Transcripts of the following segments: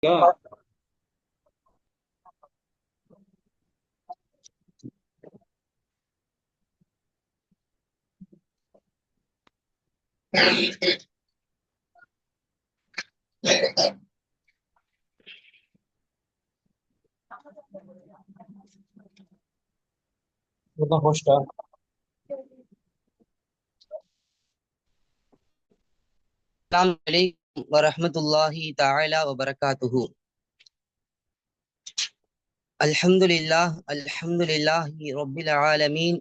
क्या मतलब होस्ट है। السلام عليكم ورحمة الله تعالى وبركاته. الحمد لله رب العالمين،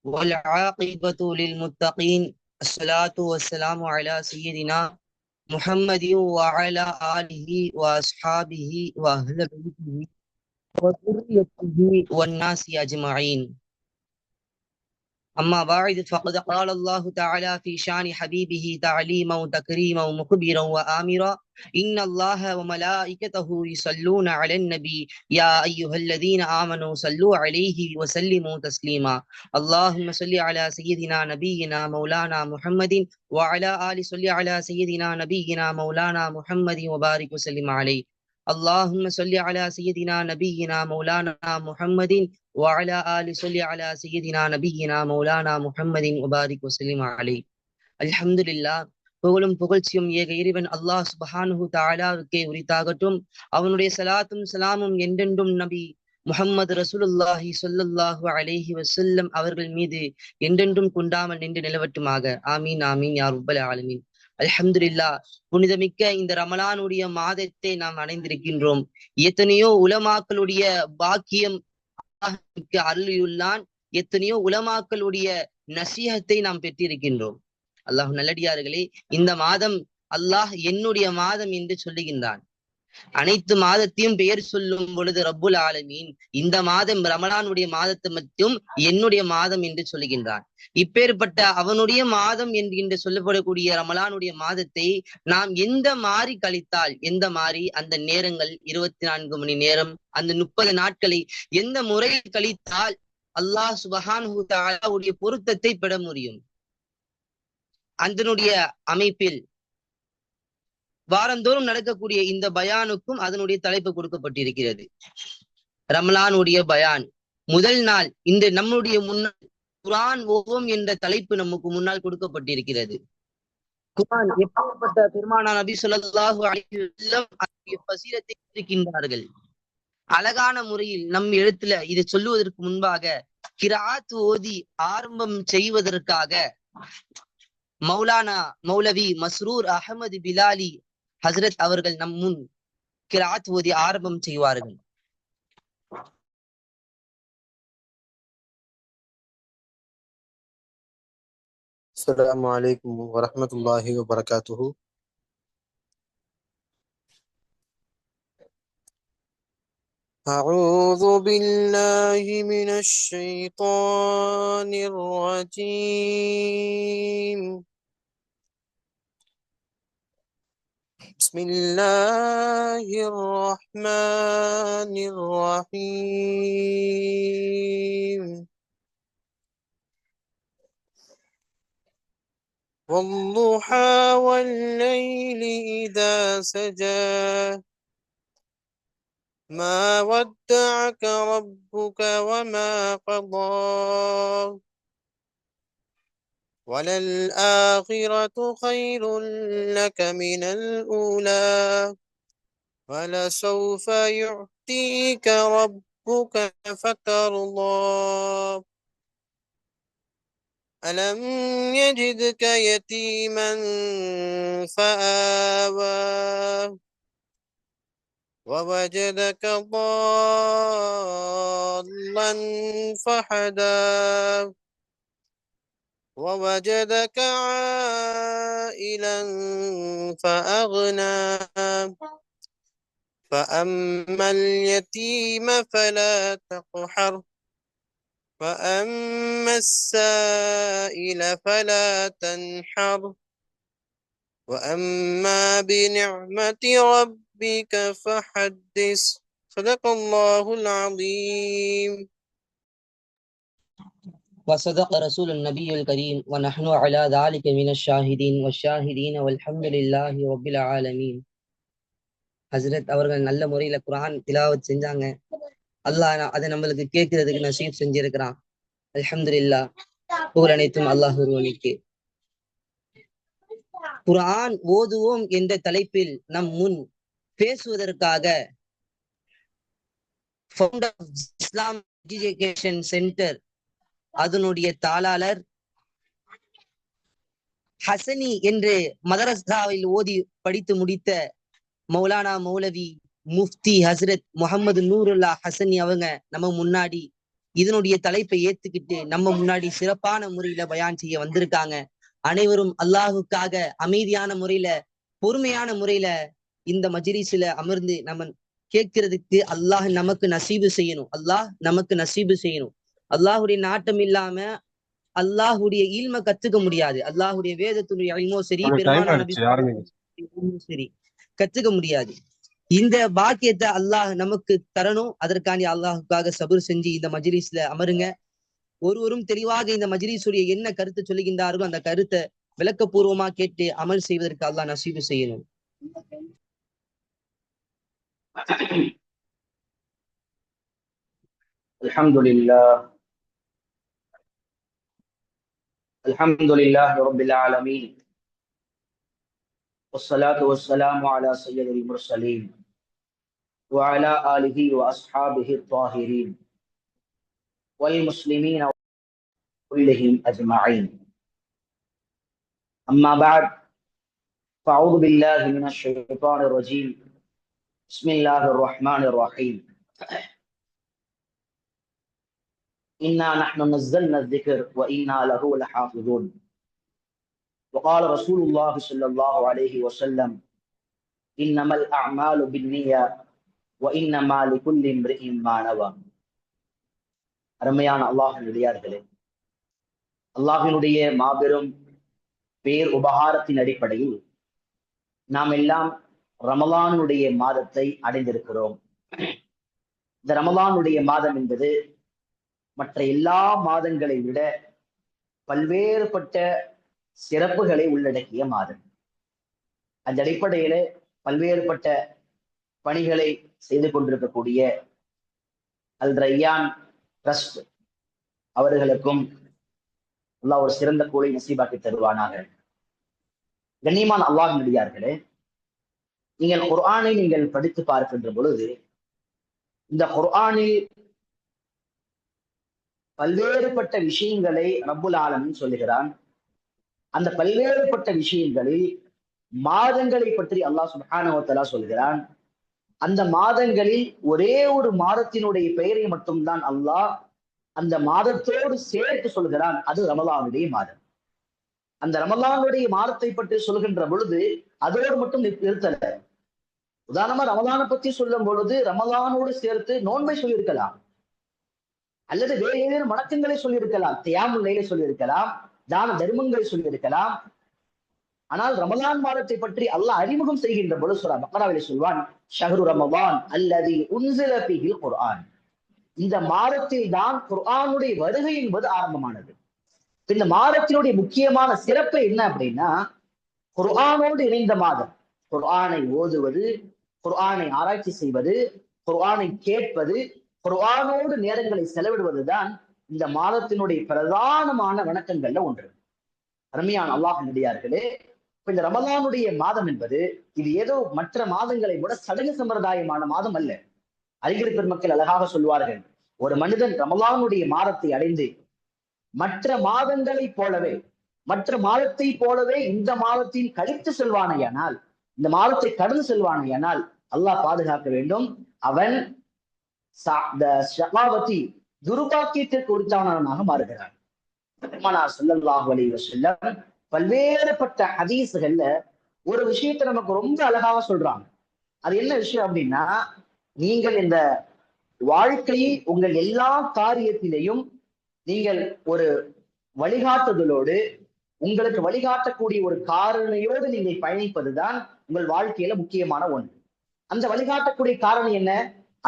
والعاقبة للمتقين. الصلاة والسلام على سيدنا محمد وعلى آله وأصحابه وأهل بيته وذريته والناس أجمعين. أما بعد، فقد قال الله تعالى في شان حبيبه تعليما وتكريما ومخبرا وآمرا: إن الله وملائكته يصلون على النبي يا أيها الذين آمنوا صلوا عليه وسلموا تسليما. اللهم صل على سيدنا نبينا مولانا محمد وعلى آل صل على سيدنا نبينا مولانا محمد وبارك وسلم عليه. اللهم صل على سيدنا نبينا مولانا محمد وعلى آل صل على سيدنا نبينا مولانا محمد وبارك وسلم عليه. அல்ஹம்துலில்லாஹ். புகழும் புகழ்ச்சியும் ஏக இறைவன் அல்லாஹ் சுப்ஹானஹு தஆலாவுக்கே உரித்தாகட்டும். அவனுடைய சலாத்தும் சலாமும் என்றென்றும் நபி முஹம்மது ரசூலுல்லாஹி ஸல்லல்லாஹு அலைஹி வஸல்லம் அவர்கள் மீது என்றென்றும் குண்டாமல் நின்று நிலவட்டுமாக. ஆமீன் ஆமீன் யா ரப்பல் ஆலமீன். அல்ஹம்துலில்லாஹ். புனிதமிக்க இந்த ரமலானுடைய மாதத்தை நாம் அடைந்திருக்கின்றோம். எத்தனையோ உலமாக்களுடைய பாக்கியம் அருளியுள்ளான். எத்தனையோ உலமாக்களுடைய நசீஹத்தை நாம் பெற்றிருக்கின்றோம். அல்லாஹ் நல்லடியார்களே, இந்த மாதம் அல்லாஹ் என்னுடைய மாதம் என்று சொல்லுகின்றான். அனைத்து மாதத்தையும் பெயர் சொல்லும் பொழுது ரப்புல் ஆலமீன் இந்த மாதம் ரமலானுடைய மாதத்தை மட்டும் என்னுடைய மாதம் என்று சொல்லுகின்றான். இப்பேற்பட்ட அவனுடைய மாதம் என்று சொல்லப்படக்கூடிய ரமலானுடைய மாதத்தை நாம் எந்த மாறி கழித்தால், எந்த மாறி அந்த நேரங்கள் 24 மணி நேரம், அந்த 30 நாட்களை எந்த முறையில் கழித்தால் அல்லாஹ் சுப்ஹானஹு தஆலாவுடைய பொருத்தத்தை பெற முடியும்? அதனுடைய அமைப்பில் வாரந்தோறும் நடக்கக்கூடிய இந்த பயானுக்கும் அதனுடைய தலைப்பு கொடுக்கப்பட்டிருக்கிறது. ரமலானுடைய பயான் முதல் நாள் இந்த நம்முடைய முன்னால் குர்ஆன் ஓதுவோம் என்ற தலைப்பு நமக்கு முன்னால் கொடுக்கப்பட்டிருக்கிறது. குர்ஆன் எப்பேற்பட்ட பெருமானார் நபி ஸல்லல்லாஹு அலைஹி வஸல்லம் அதனுடைய பசீரத்தை இருக்கின்றார்கள். அழகான முறையில் நம் எழுத்துல இதை சொல்லுவதற்கு முன்பாக கிராத் ஓதி ஆரம்பம் செய்வதற்காக மௌலவி மஸ்ரூர் அஹமது பிலாலி ஹசரத் அவர்கள் நம் முன் கிராத் ஓதி ஆரம்பம் செய்வார்கள். السلام عليكم ورحمة الله وبركاته. أعوذ بالله من الشيطان الرجيم. بسم الله الرحمن الرحيم. والضحى والليل إذا سجى ما ودعك ربك وما قضى وللآخرة خير لك من الأولى ولسوف يعطيك ربك فترضى ألم يجدك يتيما فآوى ووجدك ضالا فهدى ووجدك عائلا فأغنى فأما اليتيم فلا تقهر وأما السائل فلا تنحر وأما بنعمة ربك فحدث. صدق الله العظيم. وصدق رسول النبي الكريم ونحن على ذلك من الشاهدين والشاهدين والحمد لله رب العالمين. ஹசரத் அவர்கள் நல்ல முறையில குர்ஆன் திலாவத் செஞ்சாங்க. அல்லாஹ் அதை நம்மளுக்கு கேட்கறதுக்கு நசீப் செஞ்சிருக்கிறான். அல்ஹம்துலில்லாஹ். புகழ் அனைத்தும் அல்லாஹ் ஒருவனுக்கு. குர்ஆன் ஓதுவோம் என்ற தலைப்பில் நம் முன் பேசுவதற்காக founder of Islam education centre அதனுடைய தாளாளர் ஹசனி என்று மதரசாவில் ஓதி படித்து முடித்த மௌலானா மௌலவி முஃப்தி ஹசரத் முகமது நூருல்லா ஹசனி அவங்க நம்ம முன்னாடி இதனுடைய தலைப்பை ஏத்துக்கிட்டு நம்ம முன்னாடி சிறப்பான முறையில பயான் செய்ய வந்திருக்காங்க. அனைவரும் அல்லாஹுக்காக அமைதியான முறையில பொறுமையான முறையில இந்த மஜ்லிஸ்ல அமர்ந்து நம்ம கேட்கறதுக்கு அல்லாஹ் நமக்கு நசீபு செய்யணும். அல்லாஹ் நமக்கு நசீபு செய்யணும். அல்லாஹுடைய நாட்டம் இல்லாம அல்லாஹுடைய ஈல்ம கத்துக்க முடியாது. அல்லாஹுடைய வேதத்துடைய இல்மோ சரி, பெருமான நபி சரி கத்துக்க முடியாது. இந்த பாக்கியத்தை அல்லாஹ் நமக்கு தரணும். அதற்காண்டி அல்லாஹுக்காக சபுர் செஞ்சு இந்த மஜ்லிஸ்ல அமருங்க. ஒருவரும் தெளிவாக இந்த மஜ்லிஸுடைய என்ன கருத்து சொல்லுகின்றார்களோ அந்த கருத்தை விளக்கப்பூர்வமா கேட்டு அமல் செய்வதற்கு அல்லாஹ் நசீபு செய்யணும். அல்ஹம்துலில்லாஹ் ரப்பில் ஆலமீன் வஸ்ஸலாத்து வஸ்ஸலாமு அலா ஸய்யிதில் முர்ஸலீன் வ அலா ஆலிஹி வ அஸ்ஹாபிஹி த்வாஹிரீன் வல் முஸ்லிமீன குல்லிஹிம் அஜ்மஈன். அம்மா பஅத் ஃபஅஊது பில்லாஹி மினஷ் ஷைத்தானிர் ரஜீம். பிஸ்மில்லாஹிர் ரஹ்மானிர் ரஹீம். إنا نحن نزلنا الذكر وإنا له لحافظون. وقال رسول الله صلى الله عليه وسلم إنما الأعمال بالنية وإنما لكل امرئ ما نوى. அருமையான அல்லாஹ்வினுடையார்களே, அல்லாஹ்வினுடைய மாபெரும் பேர் உபகாரத்தின் அடிப்படையில் நாம் எல்லாம் ரமலானுடைய மாதத்தை அடைந்திருக்கிறோம். இந்த ரமலானுடைய மாதம் என்பது மற்ற எல்லா மாதங்களை விட பல்வேறுபட்ட சிறப்புகளை உள்ளடக்கிய மாதம். அந்த அடிப்படையில பல்வேறுபட்ட பணிகளை செய்து கொண்டிருக்கக்கூடிய அல் ரய்யான் ட்ரஸ்ட் அவர்களுக்கும் அல்லாஹ் ஒரு சிறந்த கூலை நசீபாக்கி தருவானாக. கண்ணியமான அல்லாஹ்வினுடையார்களே, நீங்கள் குர்ஆனை நீங்கள் படித்து பார்க்கின்ற பொழுது இந்த குர்ஆனில் பல்வேறுபட்ட விஷயங்களை ரப்புல் ஆலமீன் சொல்லுகிறான். அந்த பல்வேறுபட்ட விஷயங்களில் மாதங்களை பற்றி அல்லாஹ் சுப்ஹானஹு வ தஆலா சொல்கிறான். அந்த மாதங்களில் ஒரே ஒரு மாதத்தினுடைய பெயரை மட்டும்தான் அல்லாஹ் அந்த மாதத்தோடு சேர்த்து சொல்கிறான். அது ரமலானுடைய மாதம். அந்த ரமலானுடைய மாதத்தை பற்றி சொல்கின்ற பொழுது அதோடு மட்டும் நிறுத்தல. உதாரணமா ரமலானை பற்றி சொல்லும் பொழுது ரமலானோடு சேர்த்து நோன்பை சொல்லியிருக்கலாம், அல்லது வேறு ஏதேனும் வணக்கங்களை சொல்லியிருக்கலாம், தியாமுல் லைலை சொல்லியிருக்கலாம், தான தர்மங்களை சொல்லியிருக்கலாம். ஆனால் ரமலான் மாதத்தை பற்றி அல்லாஹ் அறிமுகம் செய்கின்ற பொழுது சூரா பக்ராவிலே சொல்வான், ஷஹ்ரு ரமலான் அல்லதி உன்ஸில ஃபீஹில் குர்ஆன். இந்த மாதத்தில் தான் குர்ஆனுடைய வருகை என்பது ஆரம்பமானது. இந்த மாதத்தினுடைய முக்கியமான சிறப்பு என்ன அப்படின்னா, குர்ஆனோடு இணைந்த மாதம். குர்ஆனை ஓதுவது, குர்ஆனை ஆராய்ச்சி செய்வது, குர்ஆனை கேட்பது, குர்ஆனோடு நேரங்களை செலவிடுவதுதான் இந்த மாதத்தினுடைய பிரதானமான வணக்கங்கள்ல ஒன்று. அருமையான அல்லாஹ்வினுடையார்களே, இந்த ரமலானுடைய மாதம் என்பது இது ஏதோ மற்ற மாதங்களை விட சடங்கு சம்பிரதாயமான மாதம் அல்ல. அறிஞர் பெருமக்கள் அழகாக சொல்வார்கள், ஒரு மனிதன் ரமலானுடைய மாதத்தை அடைந்து மற்ற மாதங்களை போலவே மற்ற மாதத்தை போலவே இந்த மாதத்தில் கழித்து செல்வானையானால், இந்த மாதத்தை கடந்து செல்வானையானால் அல்லாஹ் பாதுகாக்க வேண்டும், அவன் துர்பாக்கியத்திற்கு உரித்தானவனாக மாறுகிறான். பெருமானார் ஸல்லல்லாஹு அலைஹி வஸல்லம் பல்வேறுபட்ட ஹதீஸ்கள்ல ஒரு விஷயத்தை நமக்கு ரொம்ப அழகாக சொல்றாங்க. அது என்ன விஷயம் அப்படின்னா, நீங்கள் இந்த வாழ்க்கையில் உங்கள் எல்லா காரியத்திலையும் நீங்கள் ஒரு வழிகாட்டுதலோடு, உங்களுக்கு வழிகாட்டக்கூடிய ஒரு காரணியோடு நீங்கள் பயணிப்பதுதான் உங்கள் வாழ்க்கையில முக்கியமான ஒன்று. அந்த வழிகாட்டக்கூடிய காரணம் என்ன?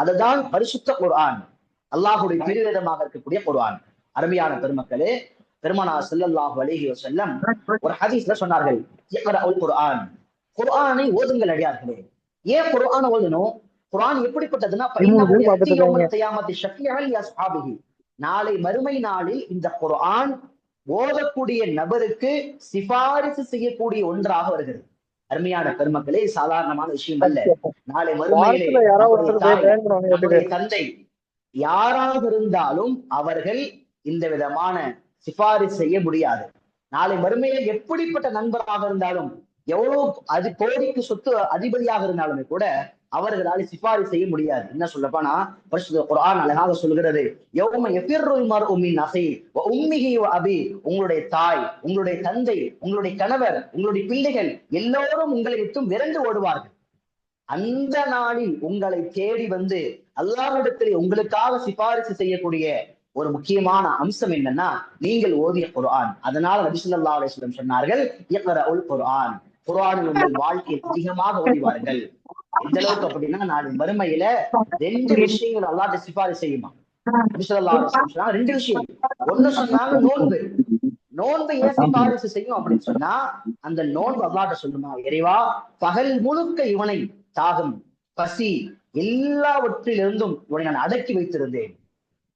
அதுதான் பரிசுத்த குர்ஆன், அல்லாஹுடைய திருவேதமாக இருக்கக்கூடிய குர்ஆன். அருமையான பெருமக்களே, பெருமானார் ஸல்லல்லாஹு அலைஹி வஸல்லம் ஒரு ஹதீஸ்ல சொன்னார்கள், இக்ரஅல் குர்ஆன், குர்ஆனை ஓதுங்கள் அடியார்களே. ஏன் குர்ஆன் ஓதணும்? குர்ஆன் எப்படிப்பட்டதுன்னா, நாளை மறுமை நாளில் இந்த குர்ஆன் ஓதக்கூடிய நபருக்கு சிபாரிசு செய்யக்கூடிய ஒன்றாக வருகிறது. அருமையான பெருமக்களே, சாதாரணமான விஷயம் அல்ல. நாளை மறுமையிலே நம்முடைய தந்தை யாராக இருந்தாலும் அவர்கள் இந்த விதமான சிபாரிசு செய்ய முடியாது. நாளை மறுமையில் எப்படிப்பட்ட நண்பராக இருந்தாலும், எவ்வளவு கோடிக்கு சொத்து அதிபதியாக இருந்தாலுமே கூட அவர்களால் சிபாரிசு செய்ய முடியாது. என்ன சொல்லப்போனா, பரிசுத்த குர்ஆன் அழகாக சொல்கிறது, உங்களுடைய தாய், உங்களுடைய தந்தை, உங்களுடைய கணவர், உங்களுடைய பிள்ளைகள் எல்லோரும் உங்களை விட்டும் விரண்டு ஓடுவார்கள். அந்த நாளில் உங்களை தேடி வந்து அல்லாஹ்விடத்திலே உங்களுக்காக சிபாரிசு செய்யக்கூடிய ஒரு முக்கியமான அம்சம் என்னன்னா, நீங்கள் ஓதிய குர்ஆன். அதனால நபி ஸல்லல்லாஹு அலைஹி வஸல்லம் சொன்னார்கள், இக்ரஉல் குர்ஆன், குர்ஆனை உங்கள் வாழ்க்கையில் அதிகமாக ஓதிவார்கள். எந்த அளவுக்கு அப்படின்னா, நாளை மறுமையில 2 விஷயங்கள் அல்லாஹ்ட்ட சிபாரிசு செய்யுமா. நபி ஸல்லல்லாஹு அலைஹி வஸல்லம் சொன்னாங்க 2 விஷயம். ஒண்ணு சொன்னாங்க நோன்பு. நோன்பு ஏன் சிபாரிசு செய்யும் அப்படின்னு சொன்னா, அந்த நோன்பு அல்லாஹ்ட்ட சொல்லுமா, இறைவா பகல் முழுக்க இவனை தாகம், பசி எல்லாவற்றிலிருந்தும் இவனை நான் அடக்கி வைத்திருந்தேன்,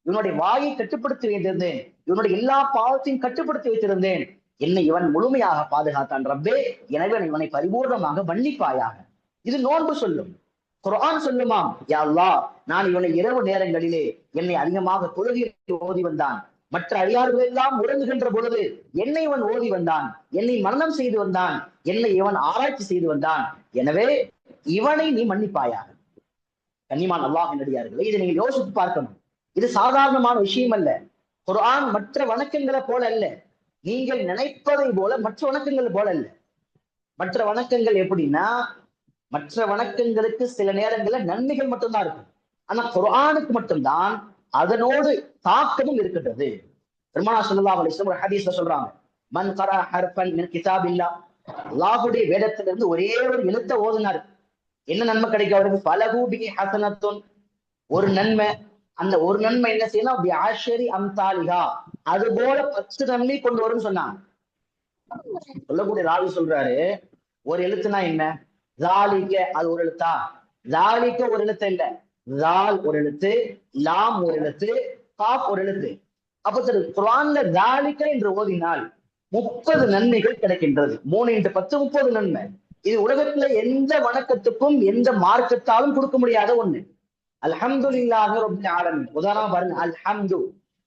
இவனுடைய வாயை கட்டுப்படுத்தி வைத்திருந்தேன், இவனுடைய எல்லா பாவத்தையும் கட்டுப்படுத்தி வைத்திருந்தேன், என்னை இவன் முழுமையாக பாதுகாத்தான் ரப்பே, எனவே இவனை பரிபூர்ணமாக மன்னிப்பாயாக. இது நோன்பு சொல்லும். குர்ஆன் சொல்லுமாம், யா அல்லாஹ், நான் இவனை இரவு நேரங்களிலே என்னை அதிகமாக தொழுகையில் ஓதி வந்தான், மற்ற அடியார்கள் எல்லாம் உறங்குகின்ற பொழுது என்னை இவன் ஓதி வந்தான், என்னை மரணம் செய்து வந்தான், என்னை இவன் ஆராய்ச்சி செய்து வந்தான், எனவே இவனை நீ மன்னிப்பாயாக. கண்ணியமான அல்லாஹ்வின் அடியார்களே, இதை நீங்க யோசித்து பார்க்கணும். இது சாதாரணமான விஷயம் அல்ல. குர்ஆன் மற்ற வணக்கங்களை போல அல்ல, நீங்கள் நினைப்பதை போல மற்ற வணக்கங்கள் போல அல்ல. மற்ற வணக்கங்கள் எப்படின்னா, மற்ற வணக்கங்களுக்கு சில நேரங்களில் நன்மைகள் மட்டும்தான் இருக்கும். ஆனா குர்ஆனுக்கு மட்டும்தான் அதனோடு தாக்கமும் இருக்கின்றது. பெருமானார் ஸல்லல்லாஹு அலைஹி வஸல்லம் ஒரு ஹதீஸ்ல சொல்றாங்க, மன் கரா ஹர்ஃபன் மின் கிதாபில்லாஹ், அல்லாஹ்வுடைய வேதத்திலிருந்து ஒரே ஒரு எழுத்தை ஓதினார், என்ன நன்மை கிடைக்கும் அவருக்கு? ஃபலஹு பிஹி ஹஸனத்துன், ஒரு நன்மை. அந்த ஒரு நன்மை என்ன செய்யணும்? பிஅஷரி அம்சாலிஹா, அது போல 10 நன்மை கொண்டு வரும்னு சொன்னாங்க. சொல்லக்கூடிய ராவி சொல்றாரு, ஒரு எழுத்துனா என்ன? ஜாலிக்க, அது ஒரு எழுத்தா? ஜாலிக்க ஒரு எழுத்து இல்ல, ஜால் ஒரு எழுத்து, லாம் ஒரு எழுத்து, காப் ஒரு எழுத்து. அப்ப சரி, குர்ஆன்ல ஜாலிக்க என்று ஓதினால் 30 நன்மைகள் கிடைக்கின்றது. 3 × 10 30 நன்மை. இது உலகத்துல எந்த வணக்கத்துக்கும் எந்த மார்க்கத்தாலும் கொடுக்க முடியாத ஒண்ணு. அல்ஹம்துலில்லாஹி ரப்பில் ஆலமீன். உதாரணமா பாருங்க, அல்ஹம்து,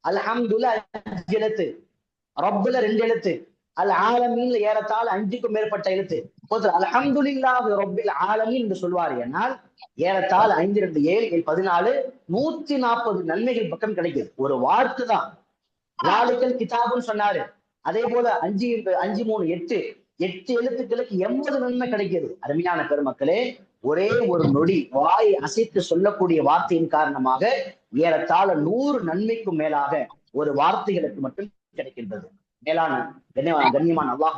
அல்ஹம்துல 5 எழுத்து, ரப்புல 2 எழுத்து, அல் ஆலமீன்ல ஏறத்தாழ 5க்கும் மேற்பட்ட எழுத்து. அல்ஹம்துலில்லாஹி ரப்பில் ஆலமீன் என்று சொல்வார் என்றால் ஏறத்தாழ 5 2 7 7 14 140 நன்மைகள் பக்கம் கிடைக்குது. ஒரு வார்த்தை தான். லாலிக்கல் கிதாபுன்னு சொன்னாரு, அதே போல 5 5 3 8 8 எழுத்துக்களுக்கு 80 நன்மை கிடைக்கிறது. அருமையான பெருமக்களே, ஒரே ஒரு நொடி வாய் அசைத்து சொல்லக்கூடிய வார்த்தையின் காரணமாக ஏறத்தாழ 100 நன்மைக்கும் மேலாக ஒரு வார்த்தைகளுக்கு மட்டும் கிடைக்கின்றது. மேலான கண்ணியமான அல்லாஹ்.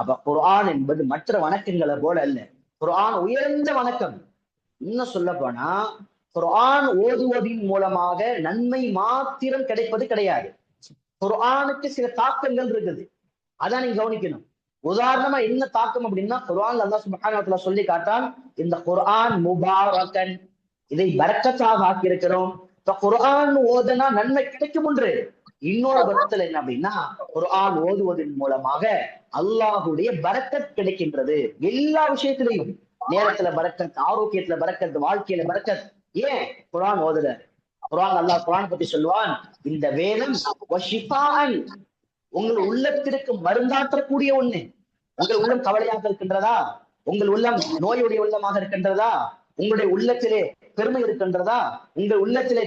அப்ப குர்ஆன் என்பது மற்ற வணக்கங்களை போல அல்ல. குர்ஆன் உயர்ந்த வணக்கம். இன்னும் சொல்ல போனா, குர்ஆன் ஓதுவதின் மூலமாக நன்மை மாத்திரம் கிடைப்பது கிடையாது. குர்ஆனுக்கு சில தாக்கங்கள் இருக்குது, அதான் நீங்க கவனிக்கணும். உதாரணமா என்ன தாக்கம் அப்படின்னா, குர்ஆன் அல்லாஹ் சுப்ஹானஹு வ தஆலா சொல்லி காட்டான், இந்த குர்ஆன் முபாரக்கன், இதை பரக்கத்தாக ஆக்கி இருக்கிறோம். இப்ப குர்ஆன் ஓதுனா நன்மை கிடைக்கும் ஒன்று. இன்னொரு பக்கத்துல என்ன அப்படின்னா, குர்ஆன் ஓதுவதன் மூலமாக அல்லாஹ்வுடைய பரக்கத் கிடைக்கின்றது. எல்லா விஷயத்திலையும், நேரத்துல பரக்கத், ஆரோக்கியத்துல பரக்கத், வாழ்க்கையில பரக்கத். ஏன்? குர்ஆன் ஓதுற. குர்ஆன் அல்லாஹ் குர்ஆன் பத்தி சொல்லுவான், இந்த வேதம் வஷிஃபாஅன், உங்கள் உள்ளத்திற்கு மருந்தாற்றக்கூடிய ஒண்ணு. உங்கள் உள்ளம் கவலையாக இருக்கின்றதா? உங்கள் உள்ளம் நோயுடைய உள்ளமாக இருக்கின்றதா? உங்களுடைய உள்ளத்திலே பெருமை இருக்கின்றதா? உங்கள் உள்ளத்திலே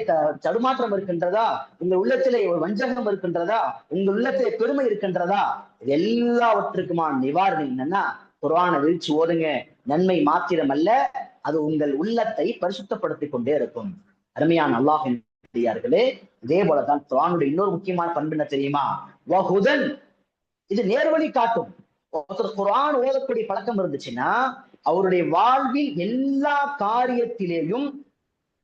தடுமாற்றம் இருக்கின்றதா? உங்கள் உள்ளத்திலே ஒரு வஞ்சகம் இருக்கின்றதா? உங்கள் உள்ளத்திலே பெருமை இருக்கின்றதா? எல்லாவற்றுக்குமான நிவாரணம் என்னன்னா, குர்ஆனை விரிச்சு ஓதுங்க. நன்மை மாத்திரம் அல்ல, அது உங்கள் உள்ளத்தை பரிசுத்தப்படுத்திக் கொண்டே இருக்கும். அருமையான அல்லாஹ்வின் அடியார்களே, இதே போலதான் குர்ஆனுடைய இன்னொரு முக்கியமான பண்பு என்ன தெரியுமா? வஹுதன், இது நேர்வழி காட்டும். ஒருத்தர் குர்ஆன் ஓதக்கூடிய பழக்கம் இருந்துச்சுன்னா, அவருடைய வாழ்வில் எல்லா காரியத்திலேயும்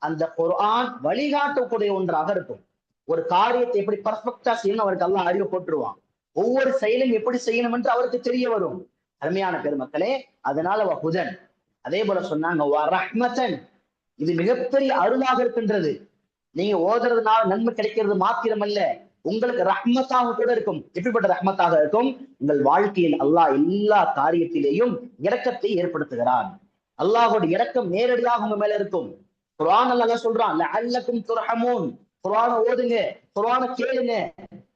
அந்த குர்ஆன் வழிகாட்டக்கூடிய ஒன்றாக இருக்கும். ஒரு காரியத்தை எப்படி பர்ஃபெக்டா செய்யணும் அவருக்கு அல்லாஹ் அறிவு போட்டுருவான். ஒவ்வொரு செயலும் எப்படி செய்யணும் என்று அவருக்கு தெரிய வரும். அருமையான பெருமக்களே, அதனால வஹுதன், அதே போல சொன்னாங்க ரஹ்மத்தன், இது மிகப்பெரிய அருளாக இருக்கின்றது. நீங்க ஓதுறதுனால நன்மை கிடைக்கிறது மாத்திரமல்ல, உங்களுக்கு ரஹ்மத்தாக கூட இருக்கும். எப்படிப்பட்ட ரஹ்மத்தாக இருக்கும்? உங்கள் வாழ்க்கையில் அல்லாஹ் எல்லா காரியத்திலேயும் இரக்கத்தை ஏற்படுத்துகிறான். அல்லாஹோட இரக்கம் நேரடியாக உங்க மேல இருக்கும். குர்ஆன் அல்லாஹ் சொல்றான், லஅல்லக்கும் துர்ஹமூன், குர்ஆன ஓதுங்க, குர்ஆன கேளுங்க.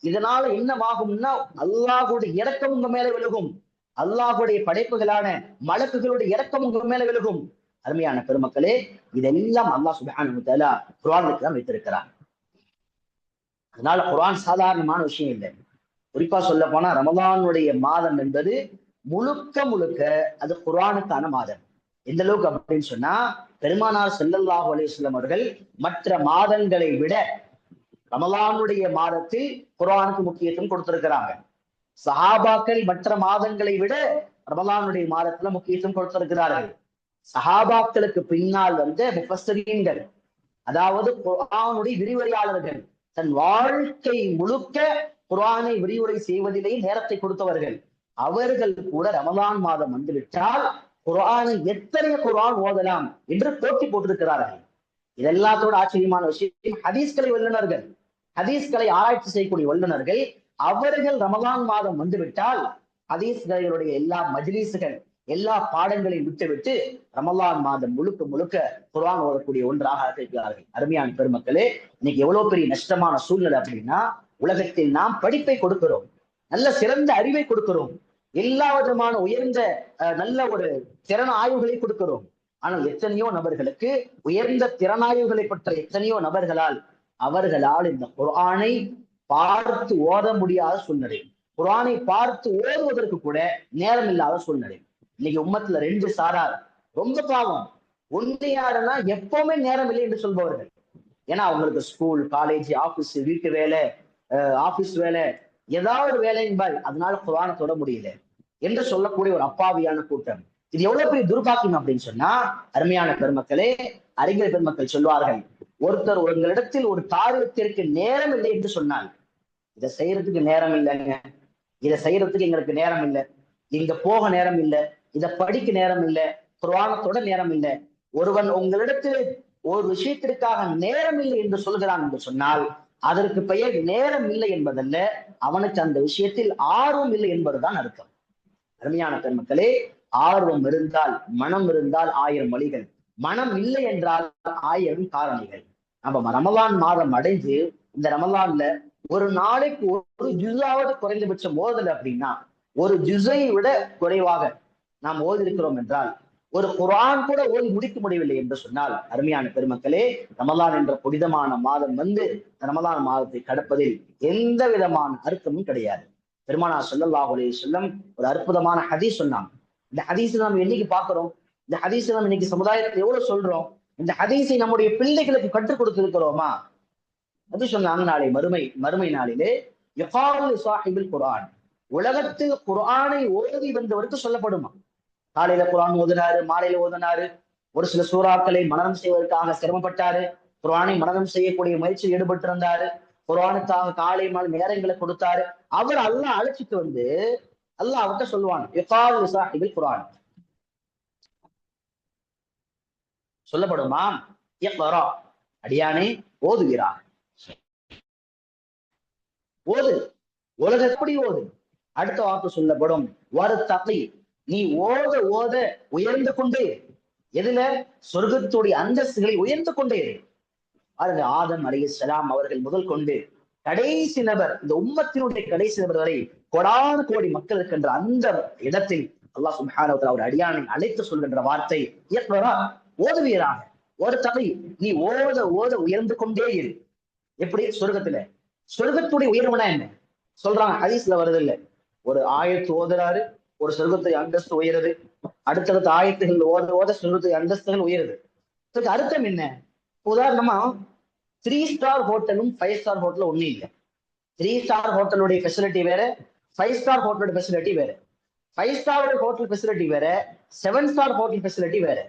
இதனால என்னவாகும்னா அல்லாஹ்வுடைய இரக்கம் உங்க மேல விழுகும். அல்லாஹ்வுடைய படைப்புகளான மலக்குகளுடைய இரக்கம் உங்க மேல விழுகும். அருமையான பெருமக்களே, இதெல்லாம் அல்லாஹ் சுப்ஹானஹு வ தஆலா குர்ஆனுக்கு தான் வைத்திருக்கிறார். அதனால குர்ஆன் சாதாரணமான விஷயம் இல்லை. குறிப்பா சொல்ல போனா ரமலானுடைய மாதம் என்பது முழுக்க முழுக்க அது குர்ஆனுக்கான மாதம். எந்த அளவுக்கு அப்படின்னு சொன்னா, பெருமானார் ஸல்லல்லாஹு அலைஹி வஸல்லம் அவர்கள் மற்ற மாதங்களை விட ரமலானுடைய மாதத்தில் குர்ஆனுக்கு முக்கியத்துவம் கொடுத்திருக்கிறாங்க. சஹாபாக்கள் மற்ற மாதங்களை விட ரமலானுடைய மாதத்துல முக்கியத்துவம் கொடுத்திருக்கிறார்கள். சஹாபாக்களுக்கு பின்னால் வந்த முஃபஸ்ஸரீன்கள், அதாவது குர்ஆனுடைய விரிவுரையாளர்கள், தன் வாழ்க்கை முழுக்க குர்ஆனை விரிவுரை செய்வதிலே நேரத்தை கொடுத்தவர்கள், அவர்கள் கூட ரமலான் மாதம் வந்துவிட்டால் குர்ஆனை எத்தனை குர்ஆன் ஓதலாம் என்று போட்டி போட்டிருக்கிறார்கள். இதெல்லாத்தோட ஆச்சரியமான விஷயம், ஹதீஸ்களை வல்லுநர்கள், ஹதீஸ்களை ஆராய்ச்சி செய்யக்கூடிய வல்லுநர்கள், அவர்கள் ரமலான் மாதம் வந்துவிட்டால் ஹதீஸ்களுடைய எல்லா மஜ்லிஸ்கள், எல்லா பாடங்களையும் விட்டுவிட்டு ரமலான் மாதம் முழுக்க முழுக்க குர்ஆன் ஓதக்கூடிய ஒன்றாக இருக்கிறார்கள். அருமையான பெருமக்களே, இன்னைக்கு எவ்வளவு பெரிய நஷ்டமான சூழ்நிலை அப்படின்னா, உலகத்தில் நாம் படிப்பை கொடுக்கிறோம், நல்ல சிறந்த அறிவை கொடுக்கிறோம், எல்லா விதமான உயர்ந்த நல்ல ஒரு திறனாய்வுகளை கொடுக்கிறோம். ஆனால் எத்தனையோ நபர்களுக்கு உயர்ந்த திறனாய்வுகளை பெற்ற எத்தனையோ நபர்களால் அவர்களால் இந்த குர்ஆனை பார்த்து ஓத முடியாத சூழ்நிலை, குர்ஆனை பார்த்து ஓதுவதற்கு கூட நேரம் இல்லாத சூழ்நிலை. இன்னைக்கு உம்மத்துல ரெண்டு சாரார் ரொம்ப பாவம். ஒன்று யாருன்னா எப்பவுமே நேரம் இல்லை என்று சொல்பவர்கள். ஏன்னா அவங்களுக்கு ஸ்கூல், காலேஜ், ஆபீஸ், வீட்டு வேலை, ஆபீஸ் வேலை, ஏதாவது வேலைன்பால் அதனால குர்ஆனை தொட முடியல என்று சொல்லக்கூடிய ஒரு அப்பாவியான கூட்டம். இது எவ்வளவு பெரிய துர்பாக்கியம் அப்படின்னு சொன்னா, அருமையான பெருமக்களே, அறிஞர் பெருமக்கள் சொல்வார்கள், ஒருத்தர் உங்களிடத்தில் ஒரு காரியத்திற்கு நேரம் இல்லை என்று சொன்னால், இதை செய்யறதுக்கு நேரம் இல்லைங்க, இதை செய்யறதுக்கு எங்களுக்கு நேரம் இல்லை, இங்க போக நேரம் இல்லை, இதை படிக்க நேரம் இல்லை, குர்ஆனத்தோட நேரம் இல்லை. ஒருவன் உங்களிடத்தில் ஒரு விஷயத்திற்காக நேரம் இல்லை என்று சொல்கிறான் என்று சொன்னால், அதற்கு பெயர் நேரம் இல்லை என்பதல்ல, அவனுக்கு அந்த விஷயத்தில் ஆர்வம் இல்லை என்பதுதான் அர்த்தம். அருமையான பெருமக்களே, ஆர்வம் இருந்தால், மனம் இருந்தால் 1000 வழிகள், மனம் இல்லை என்றால் 1000 காரணிகள். நம்ம ரமலான் மாதம் அடைஞ்சு இந்த ரமலான்ல ஒரு நாளைக்கு ஒரு ஜுஸாவது குறைந்தபட்சம் ஓதல அப்படின்னா, ஒரு ஜுஸை விட குறைவாக நாம் ஓதி இருக்கிறோம் என்றால், ஒரு குர்ஆன் கூட ஓதி முடிக்க முடியவில்லை என்று சொன்னால், அருமையான பெருமக்களே, ரமலான் என்ற புனிதமான மாதம் வந்து ரமலான் மாதத்தை கடப்பதில் எந்த விதமான அர்த்தமும் கிடையாது. பெருமானார் ஸல்லல்லாஹு அலைஹி வஸல்லம் ஒரு அற்புதமான ஹதீஸ் சொன்னாங்க. இந்த ஹதீஸை நம்ம என்னைக்கு பார்க்கிறோம்? இந்த ஹதீஸை நம்ம இன்னைக்கு சமுதாயத்தை எவ்வளவு சொல்றோம்? இந்த ஹதீஸை நம்முடைய பிள்ளைகளுக்கு கற்றுக் கொடுத்திருக்கிறோமா? அது சொன்னாங்க, நாளை மறுமை நாளிலே யகாலு ஸாஹிபுல் குர்ஆன், உலகத்தில் குர்ஆனை ஓதி வந்தவருக்கு சொல்லப்படுமா. காலையில குர்ஆன் ஓதினாரு, மாலையில ஓதினாரு, ஒரு சில சூறாக்களை மனனம் செய்வதற்காக சிரமப்பட்டாரு, குர்ஆனை மனனம் செய்யக்கூடிய முயற்சியில் ஈடுபட்டிருந்தாரு, குர்ஆனுக்காக காலை மாலை நேரங்களை கொடுத்தாரு. அவர் அல்லாஹ் அழைச்சிட்டு வந்து அல்லாஹ் அவர்கிட்ட சொல்லுவான், யகாலு ஸாஹிபுல் குர்ஆன், சொல்லப்படுமா, இக்ரா, அடியானே ஓதுகிறார், ஓது, உலக எப்படி ஓது. அடுத்த வார்த்தை சொல்லப்படும், வர்தகி, நீ ஓத ஓத உயர்ந்து கொண்டே, எதுல? சொர்க்கத்துடைய அந்தஸ்துகளை உயர்ந்து கொண்டே. பாருங்க, ஆதம் அலைஹிஸ்ஸலாம் அவர்கள் முதல் கொண்டு கடைசி நபர், இந்த உம்மத்தினுடைய கடைசி நபர் வரை கோடான கோடி மக்கள் இருக்கின்ற அந்த இடத்தில் அல்லாஹ் சுப்ஹானஹு வ தஆலா ஒரு அடியானை அழைத்து சொல்கின்ற வார்த்தை, இக்ரா, ஓதுவீராக, வர்தகி, நீ ஓத ஓத உயர்ந்து கொண்டே இரு. எப்படி? சொர்க்கத்துல. சொர்க்கத்துடைய உயர்வுனா என்ன சொல்றாங்க? ஹதீஸ்ல வருது இல்ல, ஒரு ஆயத்து ஓதுறாரு, ஒரு சொர்க்கத்துடைய அந்தஸ்து உயருது, அடுத்தடுத்த ஆயத்துகள் ஓத ஓத சொர்க்கத்துடைய அந்தஸ்துகள் உயருது. இதுக்கு அர்த்தம் என்ன? உதாரணமா 3 ஸ்டார் ஹோட்டலும் 5 ஸ்டார் ஹோட்டலும் ஒண்ணும் இல்லை. 3 ஸ்டார் ஹோட்டலுடைய ஃபெசிலிட்டி வேற, 5 ஸ்டார் ஹோட்டலோட ஃபெசிலிட்டி வேற, 5 ஸ்டார் ஹோட்டல் ஃபெசிலிட்டி வேற, 7 ஸ்டார் ஹோட்டல் ஃபெசிலிட்டி வேற.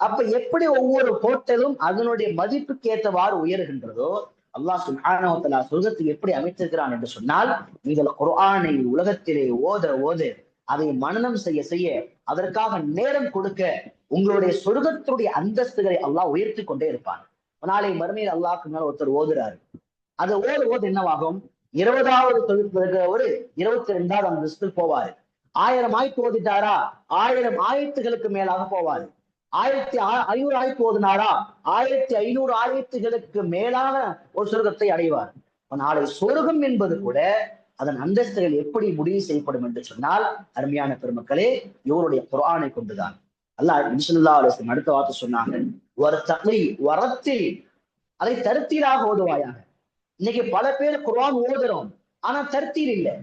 அப்ப எப்படி ஒவ்வொரு ஹோட்டலும் அதனுடைய மதிப்புக்கு ஏற்றவாறு உயர்கின்றதோ, அல்லாஹ் சுப்ஹானஹு வ தஆலா சொர்க்கத்தை எப்படி அமைத்திருக்கிறான் என்று சொன்னால், நீங்கள் குர்ஆனை உலகத்திலே ஓத ஓத, அதை மனனம் செய்ய செய்ய, அதற்காக நேரம் கொடுக்க உங்களுடைய சொர்க்கத்துடைய அந்தஸ்துகளை அல்லாஹ் உயர்த்தி கொண்டே இருப்பான். நாளை மறுமையில் அல்லாஹ்க்கு மேல ஒருத்தர் ஓதுறாரு, அது ஓது என்னவாகும்? 20வது தொகுப்பு இருக்கிறவர் 22வது அந்தஸ்தில் போவாரு. 1000 ஆயத்து ஓதிட்டாரா 1000 ஆயத்துகளுக்கு மேலாக போவாரு. 1500 ஆயத்து ஓதினாரா 1500 ஆயத்துகளுக்கு மேலான ஒரு சொர்க்கத்தை அடைவார். நாளை சொர்க்கம் என்பது கூட அதன் அந்தஸ்துகள் எப்படி முடிவு செய்யப்படும் என்று சொன்னால், அருமையான பெருமக்களே, இவருடைய குர்ஆனை கொண்டுதான். அல்லாஹ் ஸல்லல்லாஹு அலைஹி வஸல்லம் அடுத்த வார்த்தை சொன்னாங்க, ஒரு தகை வரத்தில் அதை தருத்தீராக ஓதுவாயாக. இன்னைக்கு பல பேர் குர்ஆன் ஓதுறோம், ஆனா தர்த்தீல் இல்லை.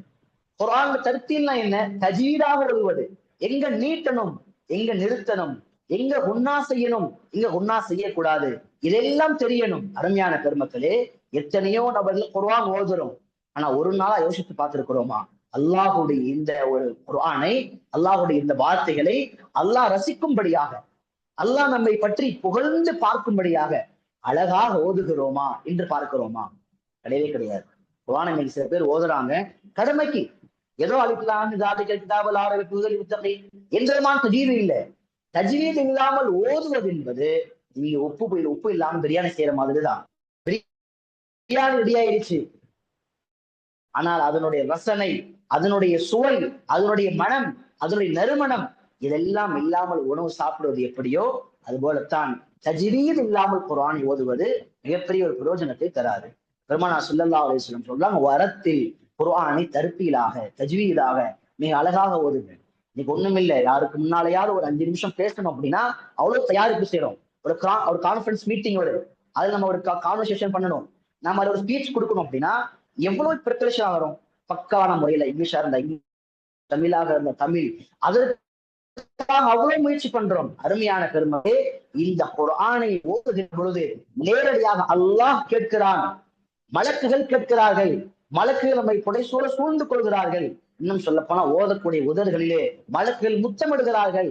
குர்ஆன்ல தர்த்தீல்னா என்ன? தஜ்வீதாக ஓதுவது. எங்க நீட்டணும், எங்க நிறுத்தணும், எங்க குன்னா செய்யணும், எங்க குன்னா செய்யக்கூடாது, இதெல்லாம் தெரியணும். அருமையான பெருமக்களே, எத்தனையோ நபர்கள் குர்ஆன் ஓதுறோம், ஆனா ஒரு நாளா யோசித்து பார்த்திருக்கிறோமா? அல்லாஹுடைய இந்த ஒரு குர்ஆனை, அல்லாஹுடைய இந்த வார்த்தைகளை அல்லாஹ் ரசிக்கும்படியாக, அல்லாஹ் நம்மை பற்றி புகழ்ந்து பார்க்கும்படியாக அழகாக ஓதுகிறோமா என்று பார்க்கிறோமா? கிடையவே கிடையாது. குர்ஆனை இன்னைக்கு சில பேர் ஓதுறாங்க கடமைக்கு, ஏதோ அலிஃப் தாலிகல் கிதாபுல் லா ரைப ஃபீஹி என்றமான தஜ்வீது இல்லை. தஜ்வீது இல்லாமல் ஓதுவது என்பது நீங்க உப்பு இல்லாமல் பிரியாணி செய்யற மாதிரிதான். பிரியாணி ரெடி ஆயிடுச்சு, ஆனால் அதனுடைய ரசனை, அதனுடைய சுவை, அதனுடைய மனம், அதனுடைய நறுமணம் இதெல்லாம் இல்லாமல் உணவு சாப்பிடுவது எப்படியோ அது போலத்தான் தஜ்வீது இல்லாமல் குர்ஆனை ஓதுவது மிகப்பெரிய ஒரு பிரயோஜனத்தை தராது. பெருமானார் ஸல்லல்லாஹு அலைஹி வஸல்லம் சொல்றாங்க, வரத்தில் குர்ஆனை தர்த்தீலாக தஜ்வீதாக மிக அழகாக ஓதுங்க. இன்னைக்கு ஒண்ணும் இல்லை, யாருக்கு முன்னாலேயாவது ஒரு 5 நிமிஷம் பேசணும் அப்படின்னா அவ்வளவு தயாரிப்பு செய்யறோம். ஒரு கான்ஃபரன்ஸ் மீட்டிங் வருது, அதுல நம்ம ஒரு கான்வர்சேஷன் பண்ணணும், நம்ம அதுல ஒரு ஸ்பீச் கொடுக்கணும் அப்படின்னா எவ்வளவு ப்ரிப்பரேஷன் ஆகிறோம். பக்காவான முறையில இங்கிலீஷா இருந்தா இங்கிலீஷ், தமிழாக இருந்த தமிழ், அதற்காக அவ்வளவு முயற்சி பண்றோம். அருமையான பெருமக்களே, இந்த குர்ஆனை ஓதுகிற பொழுது நேரடியாக அல்லாஹ் கேட்கிறான், மலக்குகள் கேட்கிறார்கள், மலக்குகள் நம்மை புடைசூழ சூழ்ந்து கொள்கிறார்கள். இன்னும் சொல்ல போனா ஓதக்கூடிய உதடுகளிலே மலக்குகள் முத்தமிடுகிறார்கள்.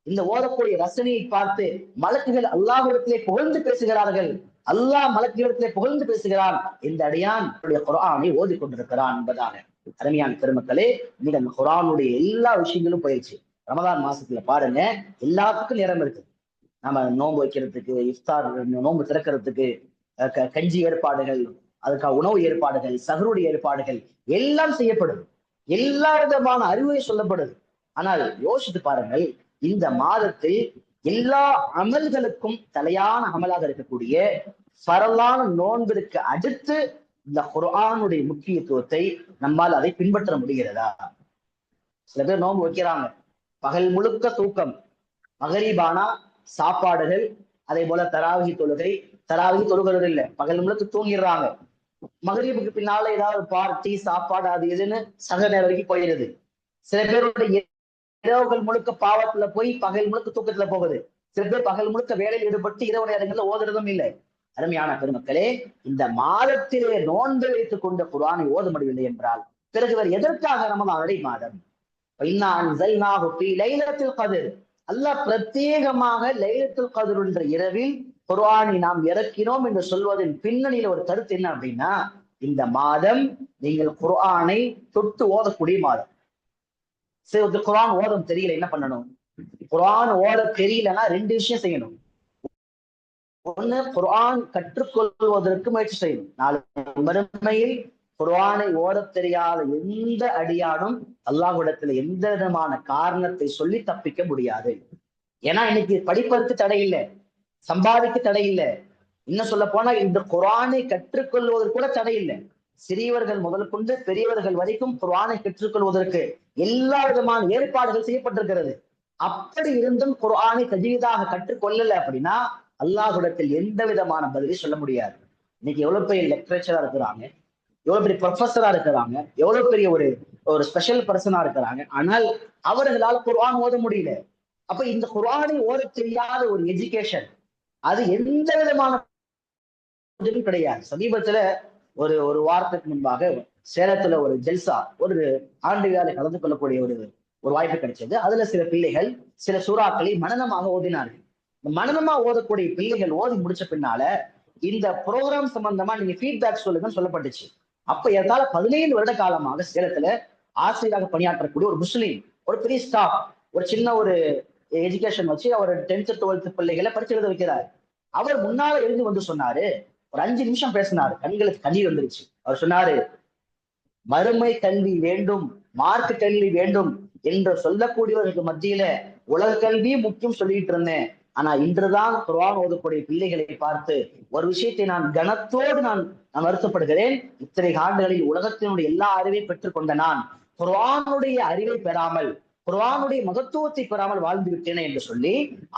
இந்த ஓதக்கூடிய ரசனையை பார்த்து மலக்குகள் அல்லாஹ்விடத்திலே புகழ்ந்து பேசுகிறார்கள். அல்லாஹ் மலக்குகளிடத்திலே புகழ்ந்து பேசுகிறான், இந்த அடியான் குர்ஆனை ஓதி கொண்டிருக்கிறான் என்பதாக. அருமையான பெருமக்களே, நீங்க அந்த குர்ஆனுடைய எல்லா விஷயங்களும் போயிடுச்சு. ரமதான் மாசத்துல பாருங்க, எல்லாத்துக்கும் நேரம் இருக்கு. நம்ம நோன்பு வைக்கிறதுக்கு, இஃப்தார் நோன்பு திறக்கிறதுக்கு, கஞ்சி ஏற்பாடுகள், அதுக்காக உணவு ஏற்பாடுகள், சஹருடைய ஏற்பாடுகள் எல்லாம் செய்யப்படுது. எல்லா விதமான அறிவுரை சொல்லப்படுது. ஆனால் யோசித்து பாருங்கள், இந்த மாதத்தில் எல்லா அமல்களுக்கும் தலையான அமலாக இருக்கக்கூடிய ஃபரலான நோன்பிற்கு அடுத்து இந்த குர்ஆனுடைய முக்கியத்துவத்தை நம்மால் அதை பின்பற்ற முடிகிறதா? சில பேர் நோன்பு வைக்கிறாங்க, பகல் முழுக்க தூக்கம், மகரிபானா சாப்பாடுகள், அதே போல தராவிகி தொழுகிறது இல்லை, பகல் முழுக்க தூங்கிடுறாங்க. மகரீபுக்கு பின்னால ஏதாவது பார்ட்டி சாப்பாடு அது எதுன்னு சக நேரம் வரைக்கும் போயிடுது. சில பேருடைய இரவுகள் முழுக்க பாவத்துல போய் பகல் முழுக்க தூக்கத்துல போகுது. சில பேர் பகல் முழுக்க வேலையில் ஈடுபட்டு இரவு நேரங்கள்ல ஓதுறதும் இல்லை. அருமையான பெருமக்களே, இந்த மாதத்திலே நோன்பு வைத்துக் கொண்ட குர்ஆனை ஓத முடியவில்லை என்றால் பிறகு வேறு எதற்காக ரமதானுடைய மாதம்? லைலத்துல் கத்ர், அல்லாஹ் பிரத்யேகமாக லைலத்துல் கத்ர் என்ற இரவில் குர்ஆனை நாம் இறக்கினோம் என்று சொல்வதன் பின்னணியில ஒரு கருத்து என்ன அப்படின்னா, இந்த மாதம் நீங்கள் குர்ஆனை தொட்டு ஓதக்கூடிய மாதம். சரி, குர்ஆன் ஓதம் தெரியல, என்ன பண்ணணும்? குர்ஆன் ஓத தெரியலன்னா 2 விஷயம் செய்யணும். ஒண்ணு, குர்ஆன் கற்றுக்கொள்வதற்கு முயற்சி செய்யணும். நாளை மறுமையில் குர்ஆனை ஓத தெரியாத எந்த அடியானும் அல்லாஹ்விடத்துல எந்த விதமான காரணத்தை சொல்லி தப்பிக்க முடியாது. ஏன்னா இன்னைக்கு படிப்பதற்கு தடை இல்லை, சம்பாதிக்க தடை இல்லை, இன்னும் சொல்ல போனா இந்த குர்ஆனை கற்றுக்கொள்வதற்கு கூட தடை இல்லை. சிறியவர்கள் முதல் கொண்டு பெரியவர்கள் வரைக்கும் குர்ஆனை கற்றுக்கொள்வதற்கு எல்லா விதமான ஏற்பாடுகள் செய்யப்பட்டிருக்கிறது. அப்படி இருந்தும் குர்ஆனை தஜ்வீதாக கற்றுக்கொள்ளல அப்படின்னா அல்லாஹ்விடத்தில் எந்த விதமான பதிலை சொல்ல முடியாது. இன்னைக்கு எவ்வளவு பெரிய லெக்சரா இருக்கிறாங்க, எவ்வளவு பெரிய ப்ரொஃபஸரா இருக்கிறாங்க, எவ்வளவு பெரிய ஒரு ஸ்பெஷல் பர்சனா இருக்கிறாங்க, ஆனால் அவர்களால் குர்ஆன் ஓத முடியல. அப்ப இந்த குர்ஆனை ஓத தெரியாத ஒரு எஜுகேஷன் அது எந்த விதமான கிடையாது. சமீபத்துல ஒரு வாரத்துக்கு முன்பாக சேலத்துல ஒரு ஜெல்சா, ஒரு ஆண்டு விழாவை கலந்து கொள்ளக்கூடிய ஒரு வாய்ப்பு கிடைச்சது. அதுல சில பிள்ளைகள் சில சூறாக்களை மனனமாக ஓதினார்கள். மனனமா ஓதக்கூடிய பிள்ளைகள் ஓதி முடிச்ச பின்னால இந்த ப்ரோக்ராம் சம்பந்தமா நீங்க ஃபீட்பேக் சொல்லுங்கன்னு சொல்லப்பட்டுச்சு. அப்ப ஏதால 17 வருட காலமாக சேலத்துல ஆசிரியராக பணியாற்றக்கூடிய ஒரு முஸ்லீம், ஒரு பெரிய ஸ்டாஃப், ஒரு சின்ன ஒரு எஜுகேஷன் வச்சு அவர் 10th 12th பிள்ளைகளை படிச்சு எழுத வைக்கிறார். அவர் முன்னால எழுந்து வந்து சொன்னாரு, ஒரு 5 நிமிஷம் பேசினாரு, கண்களுக்கு கண்ணீர் வந்துருச்சு. அவர் சொன்னாரு, மறுமை கல்வி வேண்டும், மார்க்க கல்வி வேண்டும் என்று சொல்லக்கூடியவர்களுக்கு மத்தியில உலக கல்வி முக்கியம் சொல்லிட்டு இருந்தேன். ஆனா இன்றுதான் குர்ஆன் ஓதக்கூடிய பிள்ளைகளை பார்த்து ஒரு விஷயத்தை நான் கனத்தோடு நான் வருத்தப்படுகிறேன். இத்தனை ஆண்டுகளில் உலகத்தினுடைய எல்லா அறிவையும் பெற்றுக்கொண்ட நான் குர்ஆனுடைய அறிவை பெறாமல், குர்ஆனுடைய மகத்துவத்தை பெறாமல் வாழ்ந்து விட்டேனே என்று சொல்லி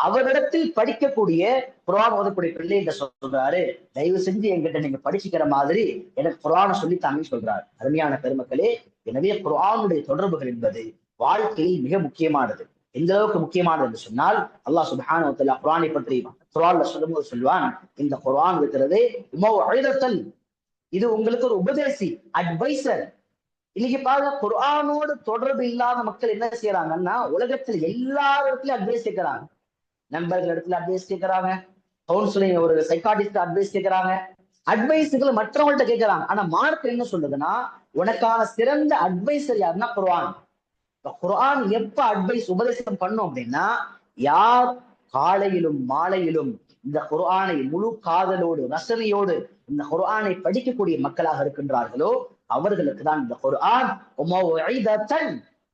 அவரிடத்தில் படிக்கக்கூடிய குர்ஆன் ஓதக்கூடிய பிள்ளை என்று சொல்றாரு, தயவு செஞ்சு என்கிட்ட நீங்க படிச்சுக்கிற மாதிரி எனக்கு குர்ஆனை சொல்லித்தாங்கன்னு சொல்றாரு. அருமையான பெருமக்களே, எனவே குர்ஆனுடைய தொடர்புகள் என்பது வாழ்க்கையில் மிக முக்கியமானது. எந்த அளவுக்கு முக்கியமானது என்று சொன்னால், அல்லாஹ் சுப்ஹானஹு வ தஆலா குர்ஆனை பற்றி குர்ஆன்ல சொல்லும்போது சொல்வான், இந்த குர்ஆன் இருக்கிறது மௌஇதத்தன், இது உங்களுக்கு ஒரு உபதேசி, அட்வைசர். இன்னைக்கு பாருங்க, குர்ஆனோடு தொடர்பு இல்லாத மக்கள் என்ன செய்யறாங்கன்னா, உலகத்தில் எல்லா இடத்துலயும் அட்வைஸ் கேட்கிறாங்க. நண்பர்கள் இடத்துல அட்வைஸ் கேட்கிறாங்க, கவுன்சிலிங் ஒரு சைக்காட்டிஸ்ட் அட்வைஸ் கேட்கிறாங்க, அட்வைஸுகளை மற்றவங்கள்ட்ட கேட்கிறாங்க. ஆனா மார்க் என்ன சொல்லுதுன்னா, உனக்கான சிறந்த அட்வைசர் யாருன்னா குர்ஆன். குர்ஆன் எப்ப அட்வைஸ் உபதேசம் பண்ணும் அப்படின்னா, யார் காலையிலும் மாலையிலும் இந்த குர்ஆனை முழு காதலோடு ரசனையோடு இந்த குர்ஆனை படிக்கக்கூடிய மக்களாக இருக்கின்றார்களோ அவர்களுக்கு தான் இந்த குர்ஆன்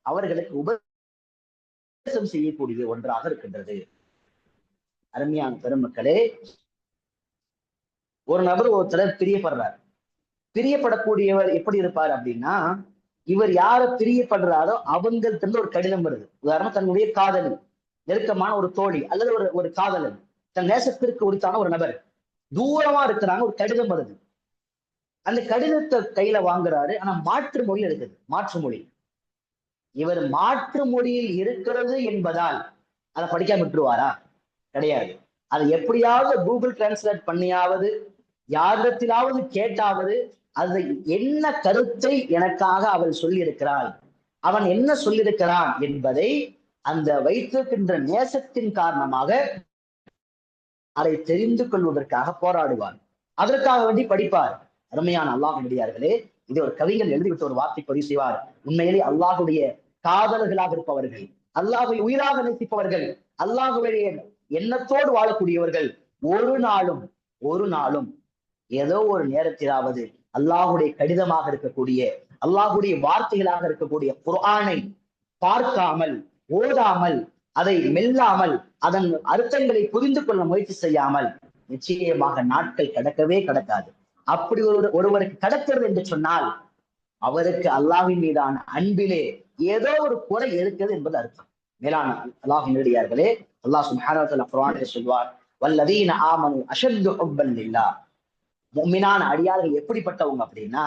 அவர்களுக்கு உபதேசம் செய்யக்கூடிய ஒன்றாக இருக்கின்றது. அருமையான பெருமக்களே, ஒரு நபர் ஒருத்தர் பிரியப்படுறார். பிரியப்படக்கூடியவர் எப்படி இருப்பார் அப்படின்னா, இவர் யார பிரியப்படுறாரோ அவங்கள்ட்ட ஒரு கடிதம் வருது. உதாரணம், தன்னுடைய காதலி, நெருக்கமான ஒரு தோழி அல்லது ஒரு காதலன், தன் நேசத்திற்கு உரித்தான ஒரு நபர் தூரமா இருக்கிறாங்க, ஒரு கடிதம் வருது. அந்த கடிதத்தை கையில வாங்குறாரு. ஆனா மாற்று மொழி இருக்குது, மாற்று மொழி. இவர் மாற்று மொழியில் இருக்கிறது என்பதால் அதை படிக்காம விட்டுருவாரா? கிடையாது. அதை எப்படியாவது கூகுள் டிரான்ஸ்லேட் பண்ணியாவது, யாரிடத்திலாவது கேட்டாவது, அது என்ன கருத்தை எனக்காக அவள் சொல்லியிருக்கிறாள், அவன் என்ன சொல்லியிருக்கிறான் என்பதை அந்த வைத்திருக்கின்ற நேசத்தின் காரணமாக அதை தெரிந்து கொள்வதற்காக போராடுவார். அதற்காக வேண்டி படிப்பார். அருமையான அல்லாஹ்வுடையார்களே, இது ஒரு கவிஞர் எழுதிவிட்டு ஒரு வார்த்தை பதிவு செய்வார். உண்மையிலே அல்லாஹுடைய காதலர்களாக இருப்பவர்கள், அல்லாஹை உயிராக நேசிப்பவர்கள், அல்லாஹுடைய எண்ணத்தோடு வாழக்கூடியவர்கள் ஒரு நாளும் ஏதோ ஒரு நேரத்திலாவது அல்லாஹுடைய கடிதமாக இருக்கக்கூடிய, அல்லாஹுடைய வார்த்தைகளாக இருக்கக்கூடிய குர்ஆனை பார்க்காமல், ஓதாமல், அதை மெல்லாமல், அதன் அர்த்தங்களை புரிந்து கொள்ள முயற்சி செய்யாமல் நிச்சயமாக நாட்கள் கடக்கவே கடக்காது. அப்படி ஒருவருக்கு கடக்கிறது என்று சொன்னால் அவருக்கு அல்லாஹ்வின் மீதான அன்பிலே ஏதோ ஒரு குறை இருக்கிறது என்பது அர்த்தம். மேலான அல்லாஹ்வின் நல்லடியார்களே, அல்லாஹ் சுப்ஹானஹு வ தஆலா குர்ஆனிலே சொல்வார், வல்லதீன ஆமனு அஷத்து ஹுப்பன் லில்லாஹ். முஃமினான அடியார்கள் எப்படிப்பட்டவங்க அப்படின்னா,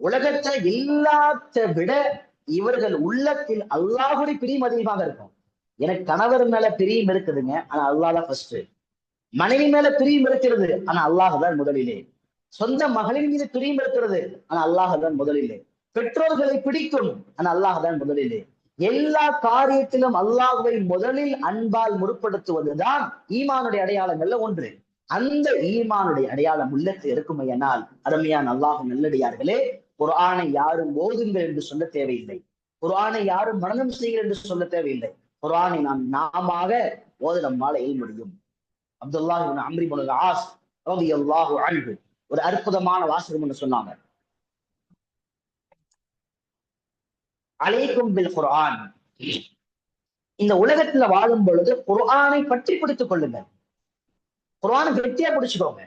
உலகத்தை எல்லாத்த விட இவர்கள் உள்ளத்தில் அல்லாஹுடைய பிரியம் அதிகமாக இருக்கும். எனக்கு கணவர் மேல பிரியம் இருக்குதுங்க, ஆனா அல்லாஹ் தான் ஃபர்ஸ்ட். மனைவி மேல பிரியம் இருக்கிறது, ஆனா அல்லாஹ் தான் முதலிலே. சொந்த மகளின் மீது பிரியம் இருக்கிறது, ஆனா அல்லாஹ் தான் முதலிலே. பெற்றோர்களை பிடிக்கும், ஆனா அல்லாஹ் தான் முதலிலே. எல்லா காரியத்திலும் அல்லாஹ்வை முதலில் அன்பால் முற்படுத்துவதுதான் ஈமானுடைய அடையாளங்கள்ல ஒன்று. அந்த ஈமானுடைய அடையாளம் உள்ளத்தில் இருக்குமையானால் அருமையான அல்லாஹ் நல்லடியார்களே, குர்ஆனை யாரும் ஓதுங்கள் என்று சொல்ல தேவையில்லை, குர்ஆனை யாரும் மனனம் செய்யுங்கள் என்று சொல்ல தேவையில்லை. குர்ஆனை நாம ஓத நம்மால எழுத முடியும். அப்துல்லாஹ் இப்னு அம்ர் இப்னு ஆஸ் ரலியல்லாஹு அன்ஹு ஒரு அற்புதமான வாசகம் என்று சொன்னாங்க, அலைக்கும் பில் குர்ஆன். இந்த உலகத்துல வாழும் பொழுது குர்ஆனை பற்றி பிடித்துக் கொள்ளுங்கள், குர்ஆனை கெட்டியா பிடிச்சுக்கோங்க.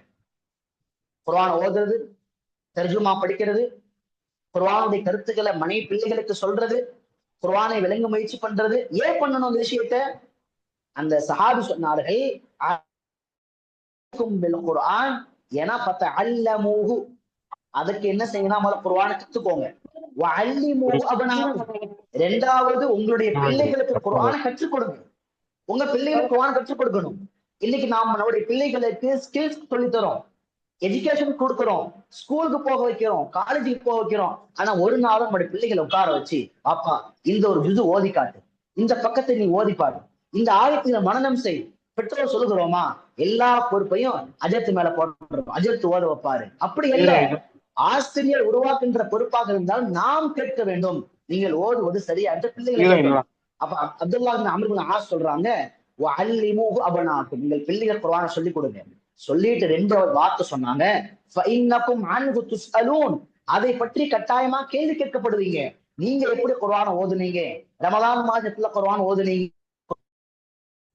குர்ஆனை ஓதுறது, தர்ஜுமா படிக்கிறது, குர்ஆனுடைய கருத்துக்களை மனைவி பிள்ளைகளுக்கு சொல்றது, குர்ஆனை விளங்க முயற்சி பண்றது. ஏன் பண்ணணும் அந்த விஷயத்த? அந்த சஹாபி சொன்னார்கள், குர்ஆன் ஏன்னா ஃபதஅல்லமூஹு, அதுக்கு என்ன செய்யணும், குர்ஆனை கத்துக்கோங்க. இரண்டாவது, உங்களுடைய பிள்ளைகளுக்கு குர்ஆனை கற்றுக் கொடுங்க. உங்க பிள்ளைகளுக்கு குர்ஆனை கற்றுக் கொடுக்கணும். இன்னைக்கு நாம் நம்மளுடைய பிள்ளைகளுக்கு ஸ்கில்ஸ் சொல்லித் தரோம், எஜுகேஷன் கொடுக்கிறோம், ஸ்கூலுக்கு போக வைக்கிறோம், காலேஜுக்கு போக வைக்கிறோம். ஆனா ஒரு நாளும் நம்முடைய பிள்ளைகளை உட்கார வச்சு, பாப்பா இந்த ஒரு ஜுது ஓதி காட்டு, இந்த பக்கத்தை நீ ஓதி பாடு, இந்த ஆயத்துல மனனம் செய். பெற்றோர் சொல்லுகிறோமா? எல்லா பொறுப்பையும் அஜத்து மேல போடுறோம், அஜத்து ஓத வைப்பாரு. அப்படி இல்லை, ஆசிரியர் உருவாக்குகின்ற பொறுப்பாக இருந்தால் நாம் கேட்க வேண்டும், நீங்கள் ஓதுவது சரியா என்று பிள்ளைகளை. அப்ப அப்துல்லா இப்னு அம்ர் இப்னு ஆஸ் சொல்றாங்க, வஅல்லிமூஹு அபனாக்கும், நீங்கள் பிள்ளைகள் குர்ஆனை சொல்லிக் கொடுங்க. சொல்லிட்டு ரெண்டு வார்த்தை சொன்னாங்க, ஃபஇன்னகும் அன்ஹு துஸ்அலூன், அதை பற்றி கட்டாயமா கேள்வி கேட்கப்படுவீங்க. நீங்க எப்படி குர்ஆனை ஓதுனீங்க, ரமலான் மாதத்துல குர்ஆன் ஓதுனீங்க,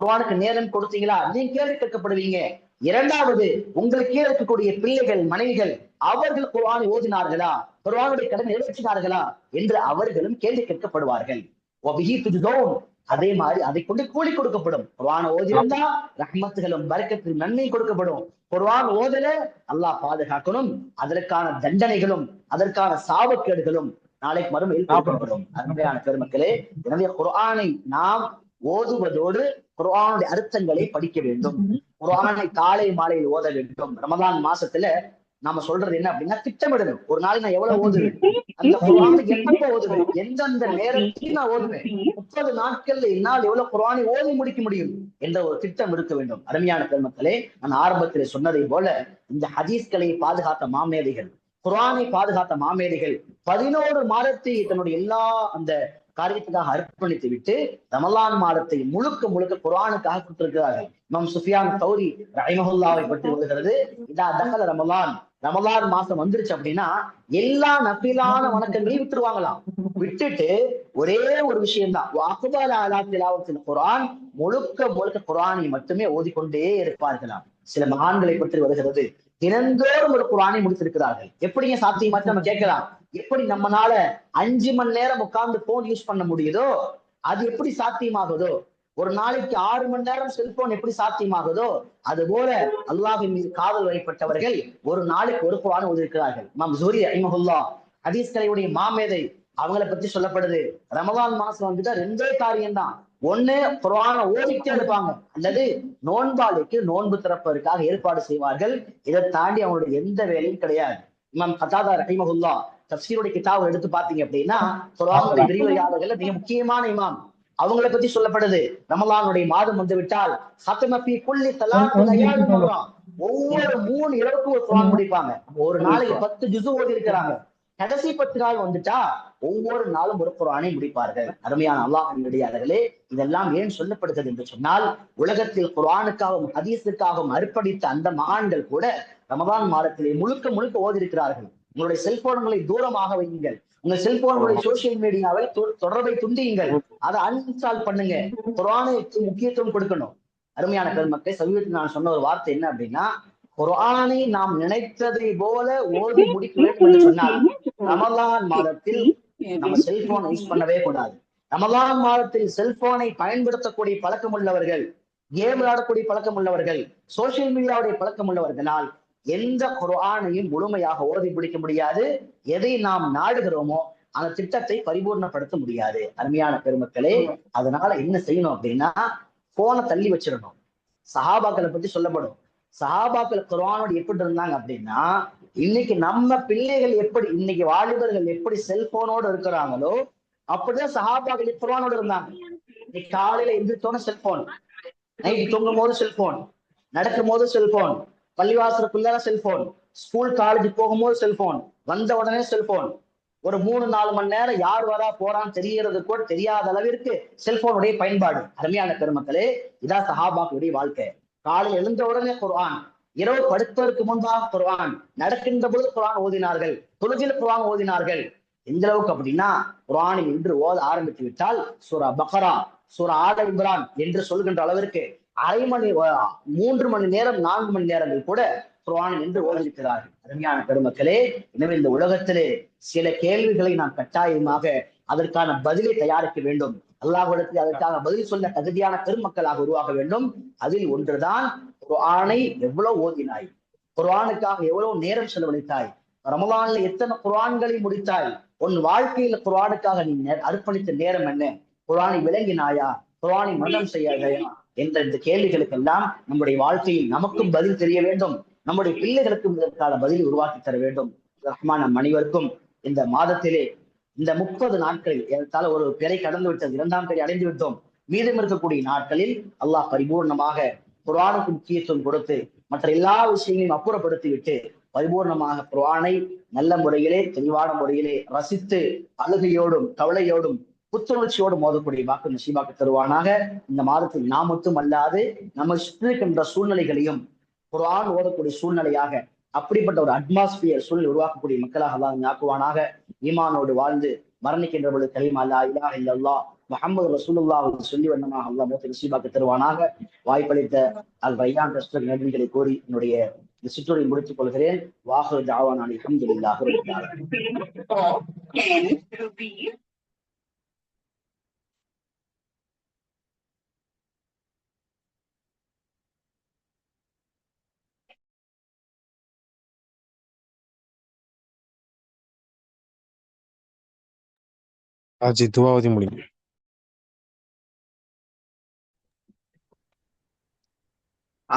குர்ஆனுக்கு நேரம் கொடுத்தீங்களா, நீங்க கேள்வி கேட்கப்படுவீங்க. இரண்டாவது, உங்களுக்கு கீழே இருக்கக்கூடிய பிள்ளைகள், மனைவிகள், அவர்கள் குர்ஆனை ஓதினார்களா, குர்ஆனுடைய கடமை நிறைவேற்றினார்களா என்று அவர்களும் கேள்வி கேட்கப்படுவார்கள். வபிஹி துஜ்ஸௌன், அதே மாதிரி அதை கொண்டு கூலி கொடுக்கப்படும். குர்ஆனை ஓதிருந்தா ரஹ்மத்துகளும் பரக்கத்தும் நன்மை கொடுக்கப்படும். குர்ஆன் ஓதல, அல்லாஹ் பாதுகாக்கணும், அதற்கான தண்டனைகளும் அதற்கான சாபக்கேடுகளும் நாளைக்கு மறுமையில் கொடுக்கப்படும். அருமையான பெருமக்களே, எனவே குர்ஆனை நாம் ஓதுவதோடு குர்ஆனுடைய அர்த்தங்களை படிக்க வேண்டும். குர்ஆனை காலை மாலையில் ஓத வேண்டும். ரமலான் மாசத்துல நாம சொல்றது என்ன அப்படின்னா, திட்டமிடணும். ஒரு நாள் நான் எவ்வளவு ஓதுவேன், அந்த குர்ஆனை எப்ப ஓதுவேன், எந்தெந்த நேரத்தில் நான் ஓதுவேன், 30 நாட்கள்ல என்னால் எவ்வளவு குர்ஆனை ஓதி முடிக்க முடியும் என்ற ஒரு திட்டம் இருக்க வேண்டும். அருமையான பெருமக்களே, நான் ஆரம்பத்திலே சொன்னதை போல இந்த ஹதீஸ்களை பாதுகாத்த மாமேதைகள், குர்ஆனை பாதுகாத்த மாமேதைகள் 11 மாதத்தை தன்னுடைய எல்லா அந்த காரியத்துக்காக அர்ப்பணித்து விட்டு ரமலான் மாதத்தை முழுக்க முழுக்க குர்ஆனுக்காக கொடுத்திருக்கிறார்கள். இமாம் சுஃபியான் தௌரி ரஹிமஹுல்லாவை பற்றி வருகிறது, இதா தகல ரமலான், ரமலான் மாசம் வந்துருச்சு அப்படின்னா எல்லா நஃபிலான வணக்கங்களையும் விட்டுருவாங்களாம். விட்டுட்டு ஒரே ஒரு விஷயம்தான், வாக்குபால அலா திலாவத்தில் குர்ஆன், முழுக்க முழுக்க குர்ஆனை மட்டுமே ஓதிக்கொண்டே இருப்பார்களாம். சில மகான்களை பற்றி வருகிறது, தினந்தோறும் ஒரு குர்ஆனை முடித்திருக்கிறார்கள். எப்படிங்க சாத்தியமாச்சு நம்ம கேட்கலாம். எப்படி நம்மனால 5 மணி நேரம் உட்கார்ந்து போன் யூஸ் பண்ண முடியுதோ அது எப்படி சாத்தியமாகுதோ, ஒரு நாளைக்கு 6 மணி நேரம் செல்போன் எப்படி சாத்தியமாகுதோ, அது போல அல்லாஹ்வின் மீது காதல் வழிபட்டவர்கள் ஒரு நாளைக்கு ஒரு குர்ஆன் ஓதிருக்கிறார்கள். இமாம் ஸுஹ்ரி ரஹிமஹுல்லாஹ் ஹதீஸ் கலையுடைய மாமேதை, அவங்களை பத்தி சொல்லப்படுது, ரமலான் மாசம் வந்துட்டா 2 காரியம்தான். ஒண்ணு குர்ஆனை ஓதிட்டே இருப்பாங்க, அல்லது நோன்பாளிக்கு நோன்பு திறப்பதற்காக ஏற்பாடு செய்வார்கள். இதை தாண்டி அவங்களுடைய எந்த வேலையும் கிடையாது. இமாம் கதாதா ரஹிமஹுல்லாஹ் தஃப்சீருடைய கிதாபை எடுத்து பாத்தீங்க அப்படின்னா, குர்ஆனுடைய விரிவுரையாளர்கள்ல மிக முக்கியமான இமாம், அவங்களை பத்தி சொல்லப்படுது, ரமலானுடைய மாதம் வந்து விட்டால் ஒவ்வொரு 3 இரவுக்கு ஒரு குர்ஆன் முடிப்பாங்க. ஒரு நாளைக்கு 10 ஜுஸு ஓதி இருக்கிறாங்க. கடைசி 10 நாள் வந்துட்டா ஒவ்வொரு நாளும் ஒரு குர்ஆனை முடிப்பார்கள். அருமையான அல்லாஹ்வின் அடியார்களே, இதெல்லாம் ஏன் சொல்லப்படுகிறது என்று சொன்னால், உலகத்தில் குர்ஆனுக்காகவும் ஹதீஸுக்காகவும் அர்ப்பணித்த அந்த மகான்கள் கூட ரமலான் மாதத்திலே முழுக்க முழுக்க ஓதி இருக்கிறார்கள். உங்களுடைய செல்போன்களை தூரமாக வையுங்கள். உங்க செல்போன்களுடைய சோசியல் மீடியாவை தொடர்பை துண்டியுங்கள், அதை அன்இன்ஸ்டால் பண்ணுங்க. குர்ஆனுக்கு முக்கியத்துவம் கொடுக்கணும். அருமையான பெருமக்களை, சமீபத்தில் நான் சொன்ன ஒரு வார்த்தை என்ன அப்படின்னா, குர்ஆனை நாம் நினைத்ததை போல ஓதி முடிக்க வேண்டும் என்று சொன்னால் ரமலான் மாதத்தில் நம்ம செல்போன் யூஸ் பண்ணவே கூடாது. ரமலான் மாதத்தில் செல்போனை பயன்படுத்தக்கூடிய பழக்கம் உள்ளவர்கள், கேம் விளையாடக்கூடிய பழக்கம் உள்ளவர்கள், சோசியல் மீடியாவுடைய பழக்கம் உள்ளவர்களால் எந்த குர்ஆனையும் முழுமையாக ஓதி பிடிக்க முடியாது. எதை நாம் நாடுகிறோமோ அந்த திட்டத்தை பரிபூர்ணப்படுத்த முடியாது. அருமையான பெருமக்களே, அதனால என்ன செய்யணும் அப்படின்னா, போனை தள்ளி வச்சிடணும். சஹாபாக்களை பத்தி சொல்லப்படும், சஹாபாக்கள் குர்ஆனோடு எப்படி இருந்தாங்க அப்படின்னா, இன்னைக்கு நம்ம பிள்ளைகள் எப்படி, இன்னைக்கு வாலிபர்கள் எப்படி செல்போனோடு இருக்கிறாங்களோ அப்படிதான் சஹாபாக்கள் குர்ஆனோடு இருந்தாங்க. இன்னைக்கு காலையில எந்திரிச்சோன செல்போன், நைட்டு தூங்கும் போது செல்போன், நடக்கும் போது செல்போன், பள்ளிவாசலுக்குள்ள செல்போன், ஸ்கூல் காலேஜ் போகும்போது செல்போன், வந்த உடனே செல்போன். ஒரு 3-4 மணி நேரம் யார் வரா போறான்னு தெரியறது கூட தெரியாத அளவிற்கு செல்போனுடைய பயன்பாடு. அருமையான பெருமக்களே, இதான் சஹாபாக்களுடைய வாழ்க்கை. காலையில் எழுந்த உடனே குர்ஆன், இரவு படுப்பதற்கு முன்பாக குர்ஆன், நடக்கின்ற பொழுது குர்ஆன் ஓதினார்கள், தொழுகையில் குர்ஆன் ஓதினார்கள். எந்த அளவுக்கு அப்படின்னா, குர்ஆனை இன்று ஓத ஆரம்பித்து விட்டால் சூரா பக்ரா, சூரா ஆல இம்ரான் என்று சொல்கின்ற அளவிற்கு 3 மணி நேரம் 4 மணி நேரங்கள் கூட குர்ஆனை என்று ஓதிருக்கிறார்கள். அருமையான பெருமக்களே, எனவே இந்த உலகத்திலே சில கேள்விகளை நாம் கட்டாயமாக அதற்கான பதிலை தயாரிக்க வேண்டும். அல்லாஹ்விடத்தில் அதற்காக பதில் சொல்ல தகுதியான பெருமக்களாக உருவாக வேண்டும். அதில் ஒன்றுதான், குர்ஆனை எவ்வளவு ஓதினாய், குர்ஆனுக்காக எவ்வளவு நேரம் செலவழித்தாய், ரமலான்ல எத்தனை குர்ஆன்களை முடித்தாய், உன் வாழ்க்கையில குர்ஆனுக்காக நீ அர்ப்பணித்த நேரம் என்ன, குர்ஆனை விளங்கினாயா, குர்ஆனை மனனம் செய்யாதயா என்ற இந்த கேள்விகளுக்கெல்லாம் நம்முடைய வாழ்க்கையில் நமக்கும் பதில் தெரிய வேண்டும், நம்முடைய பிள்ளைகளுக்கும் இதற்கான பதிலை உருவாக்கி தர வேண்டும். ரஹ்மான் நம் அனைவருக்கும் இந்த மாதத்திலே இந்த 30 நாட்களில் ஏறத்தாழ ஒரு பிறை கடந்து விட்டது, 2ஆம் பிறை அடைந்து விட்டோம். மீதம் இருக்கக்கூடிய நாட்களில் அல்லாஹ் பரிபூர்ணமாக குர்ஆனுக்கு முக்கியத்துவம் கொடுத்து மற்ற எல்லா விஷயங்களையும் அப்புறப்படுத்தி விட்டு பரிபூர்ணமாக குர்ஆனை நல்ல முறையிலே தெளிவான முறையிலே ரசித்து அழுகையோடும் கவலையோடும் புத்துணர்ச்சியோடு மோதக்கூடிய வாக்கு நசீபாக்கு தருவானாக. இந்த மாதத்தில் நாம் மட்டும் அல்லாது நம்ம சுற்றி இருக்கின்ற சூழ்நிலைகளையும் குர்ஆன் ஓதக்கூடிய சூழ்நிலையாக, அப்படிப்பட்ட ஒரு அட்மாஸ்பியர் சூழல் உருவாக்கக்கூடிய மக்களாக அல்லாஹ் ஆக்குவானாக. ஈமானோடு வாழ்ந்து மரணிக்கின்ற பொழுது கலிமா லா இலாஹ இல்லல்லாஹ் முஹம்மது ரசூலுல்லாஹ் சொல்லி வண்ணமாக அல்லாஹ் மூத்த நசீபாக்கு தருவானாக. வாய்ப்பளித்த அல் ரய்யான் ட்ரஸ்ட் நன்றிகளை கோரி என்னுடைய இந்த சிற்றுரை முடித்துக் கொள்கிறேன். வாஹிரு தஅவானா அல்ஹம்துலில்லாஹி ரப்பில் ஆலமீன். ஆஜி துவாவதி முடியும்.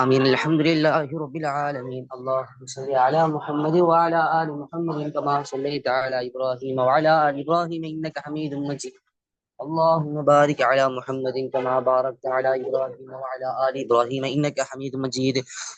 آمين. الحمد لله رب العالمين. اللهم صل على محمد وعلى آل محمد كما صليت على إبراهيم وعلى آل إبراهيم إنك حميد مجيد. اللهم بارك على محمد كما باركت على إبراهيم وعلى آل إبراهيم إنك حميد مجيد.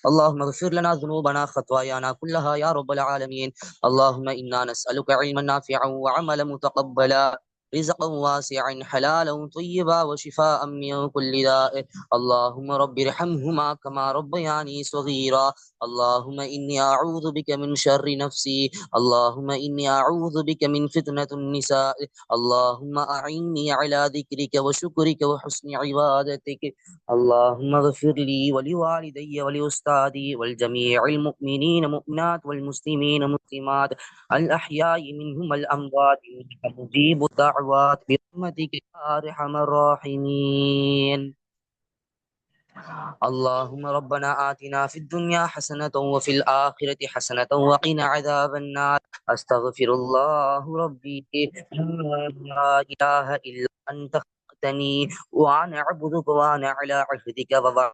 اللهم اغفر لنا ذنوبنا خطايانا كلها يا رب العالمين. اللهم إنا نسألك علما نافعا وعملا متقبلا، رزقا واسعا حلالا طيبا وشفاء من كل داء. اللهم رب ارحمهما كما ربياني صغيرا. اللهم إني أعوذ بك من شر نفسي. اللهم إني أعوذ بك من فتنة النساء. اللهم أعني على ذكرك وشكرك وحسن عبادتك. اللهم اغفر لي ولوالدي ولأستاذي والجميع المؤمنين مؤمنات والمسلمين مسلمات الأحياء منهم الأموات إنك مجيب الدعوات برحمتك يا أرحم الراحمين. اللهم ربنا آتنا في الدنيا حسنة وفي الآخرة حسنة وقنا عذاب النار. أستغفر الله ربي لا إله إلا أنت خلقتني وأنا أعبدك وأنا على عهدك